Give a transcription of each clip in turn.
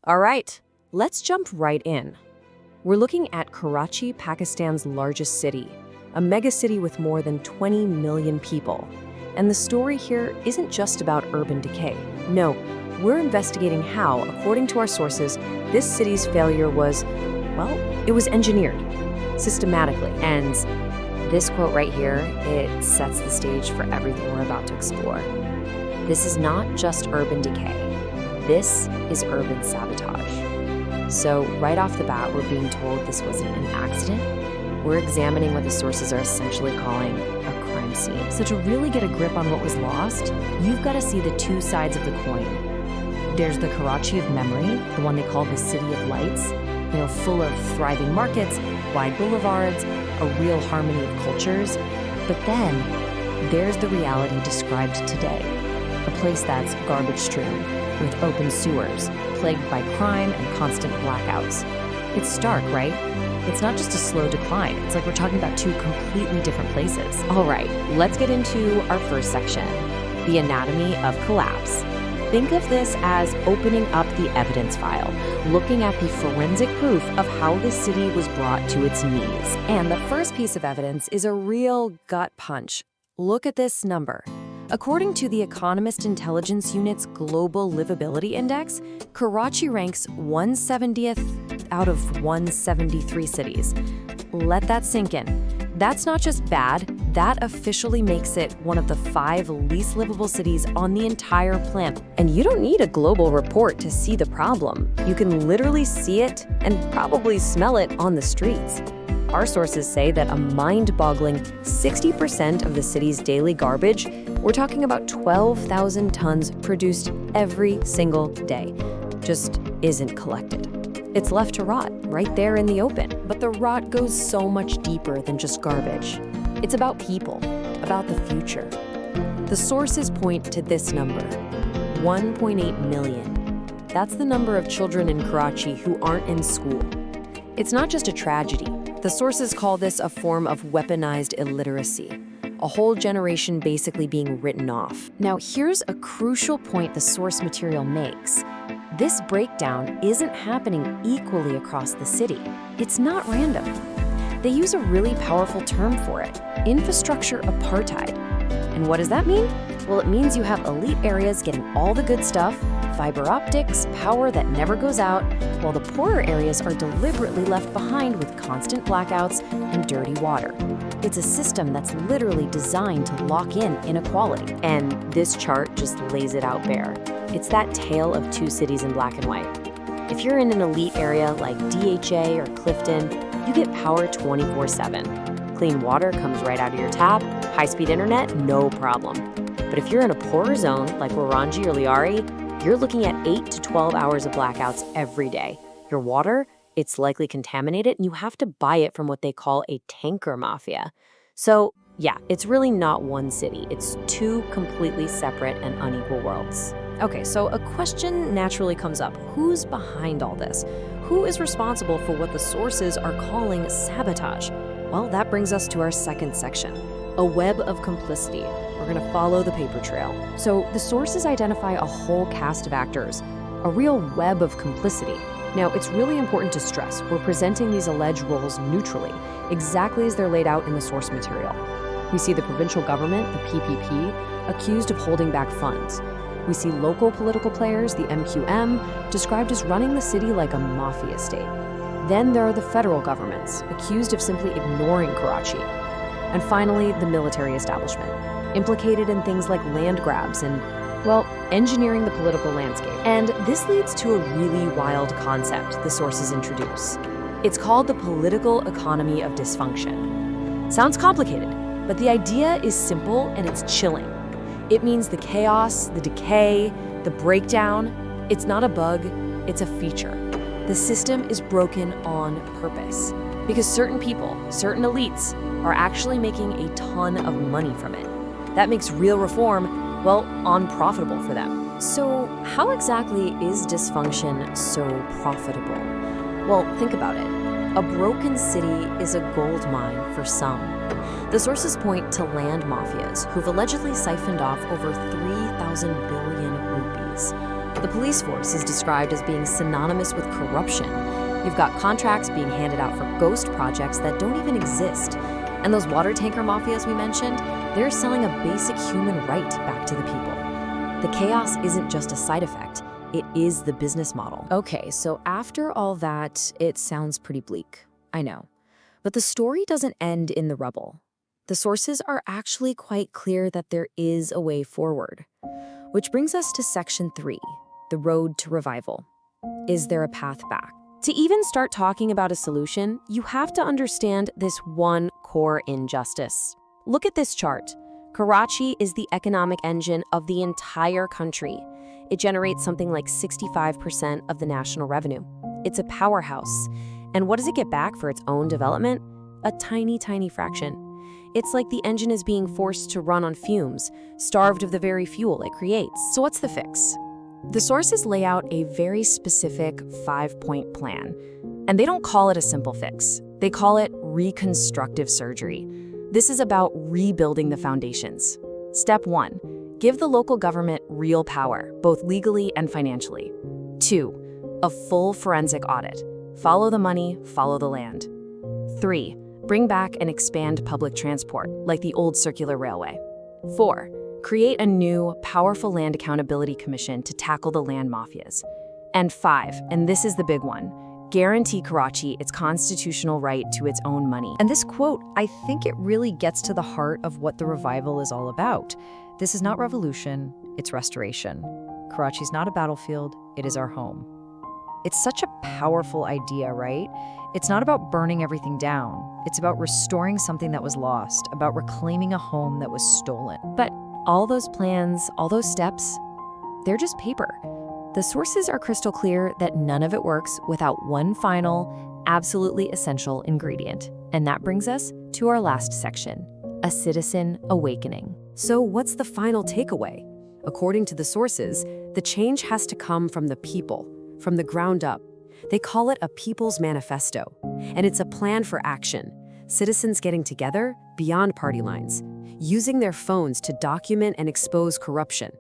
All right, let's jump right in. We're looking at Karachi, Pakistan's largest city, a megacity with more than 20 million people. And the story here isn't just about urban decay. No, we're investigating how, according to our sources, this city's failure was, well, it was engineered systematically. And this quote right here, it sets the stage for everything we're about to explore. This is not just urban decay. This is urban sabotage. So right off the bat, we're being told this wasn't an accident. We're examining what the sources are essentially calling a crime scene. So to really get a grip on what was lost, you've got to see the two sides of the coin. There's the Karachi of memory, the one they call the City of Lights, full of thriving markets, wide boulevards, a real harmony of cultures. But then there's the reality described today, a place that's garbage-strewn, with open sewers, plagued by crime and constant blackouts. It's stark, right? It's not just a slow decline. It's like we're talking about two completely different places. All right, let's get into our first section, the anatomy of collapse. Think of this as opening up the evidence file, looking at the forensic proof of how the city was brought to its knees. And the first piece of evidence is a real gut punch. Look at this number. According to the Economist Intelligence Unit's Global Livability Index, Karachi ranks 170th out of 173 cities. Let that sink in. That's not just bad, that officially makes it one of the 5 least livable cities on the entire planet. And you don't need a global report to see the problem. You can literally see it and probably smell it on the streets. Our sources say that a mind-boggling 60% of the city's daily garbage, we're talking about 12,000 tons produced every single day, just isn't collected. It's left to rot right there in the open. But the rot goes so much deeper than just garbage. It's about people, about the future. The sources point to this number, 1.8 million. That's the number of children in Karachi who aren't in school. It's not just a tragedy. The sources call this a form of weaponized illiteracy, a whole generation basically being written off. Now, here's a crucial point the source material makes. This breakdown isn't happening equally across the city. It's not random. They use a really powerful term for it, infrastructure apartheid. And what does that mean? Well, it means you have elite areas getting all the good stuff, fiber optics, power that never goes out, while the poorer areas are deliberately left behind with constant blackouts and dirty water. It's a system that's literally designed to lock in inequality. And this chart just lays it out bare. It's that tale of two cities in black and white. If you're in an elite area like DHA or Clifton, you get power 24/7. Clean water comes right out of your tap, high-speed internet, no problem. But if you're in a poorer zone like Warangi or Liari, you're looking at 8 to 12 hours of blackouts every day. Your water, it's likely contaminated, and you have to buy it from what they call a tanker mafia. So, yeah, it's really not one city. It's two completely separate and unequal worlds. Okay, so a question naturally comes up. Who's behind all this? Who is responsible for what the sources are calling sabotage? Well, that brings us to our second section, a web of complicity. We're going to follow the paper trail. So the sources identify a whole cast of actors, a real web of complicity. Now, it's really important to stress we're presenting these alleged roles neutrally, exactly as they're laid out in the source material. We see the provincial government, the PPP, accused of holding back funds. We see local political players, the MQM, described as running the city like a mafia state. Then there are the federal governments, accused of simply ignoring Karachi. And finally, the military establishment, implicated in things like land grabs and, well, engineering the political landscape. And this leads to a really wild concept the sources introduce. It's called the political economy of dysfunction. Sounds complicated, but the idea is simple and it's chilling. It means the chaos, the decay, the breakdown, it's not a bug, it's a feature. The system is broken on purpose because certain people, certain elites, are actually making a ton of money from it. That makes real reform, well, unprofitable for them. So how exactly is dysfunction so profitable? Well, think about it. A broken city is a gold mine for some. The sources point to land mafias who've allegedly siphoned off over 3,000 billion rupees. The police force is described as being synonymous with corruption. You've got contracts being handed out for ghost projects that don't even exist. And those water tanker mafias we mentioned, they're selling a basic human right back to the people. The chaos isn't just a side effect, it is the business model. Okay, so after all that, it sounds pretty bleak. I know. But the story doesn't end in the rubble. The sources are actually quite clear that there is a way forward. Which brings us to Section 3, the road to revival. Is there a path back? To even start talking about a solution, you have to understand this one core injustice. Look at this chart. Karachi is the economic engine of the entire country. It generates something like 65% of the national revenue. It's a powerhouse. And what does it get back for its own development? A tiny, tiny fraction. It's like the engine is being forced to run on fumes, starved of the very fuel it creates. So what's the fix? The sources lay out a very specific 5-point plan. And they don't call it a simple fix. They call it reconstructive surgery. This is about rebuilding the foundations. Step 1, give the local government real power, both legally and financially. 2, a full forensic audit. Follow the money, follow the land. 3, bring back and expand public transport, like the old circular railway. 4, create a new, powerful land accountability commission to tackle the land mafias. And 5, and this is the big one, guarantee Karachi its constitutional right to its own money. And this quote, I think it really gets to the heart of what the revival is all about. This is not revolution, it's restoration. Karachi's not a battlefield, it is our home. It's such a powerful idea, right? It's not about burning everything down. It's about restoring something that was lost, about reclaiming a home that was stolen. But all those plans, all those steps, they're just paper. The sources are crystal clear that none of it works without one final, absolutely essential ingredient. And that brings us to our last section, a citizen awakening. So what's the final takeaway? According to the sources, the change has to come from the people, from the ground up. They call it a people's manifesto, and it's a plan for action. Citizens getting together beyond party lines, using their phones to document and expose corruption,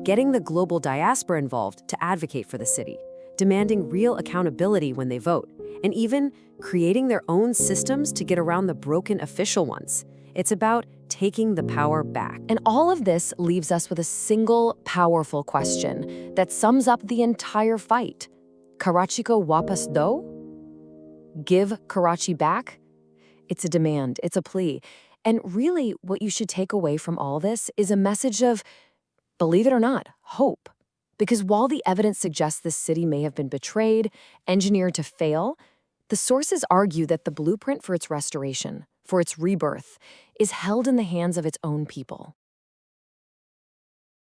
getting the global diaspora involved to advocate for the city, demanding real accountability when they vote, and even creating their own systems to get around the broken official ones. It's about taking the power back. And all of this leaves us with a single powerful question that sums up the entire fight. Karachi ko wapas do? Give Karachi back? It's a demand, it's a plea. And really, what you should take away from all this is a message of, believe it or not, hope. Because while the evidence suggests this city may have been betrayed, engineered to fail, the sources argue that the blueprint for its restoration, for its rebirth, is held in the hands of its own people.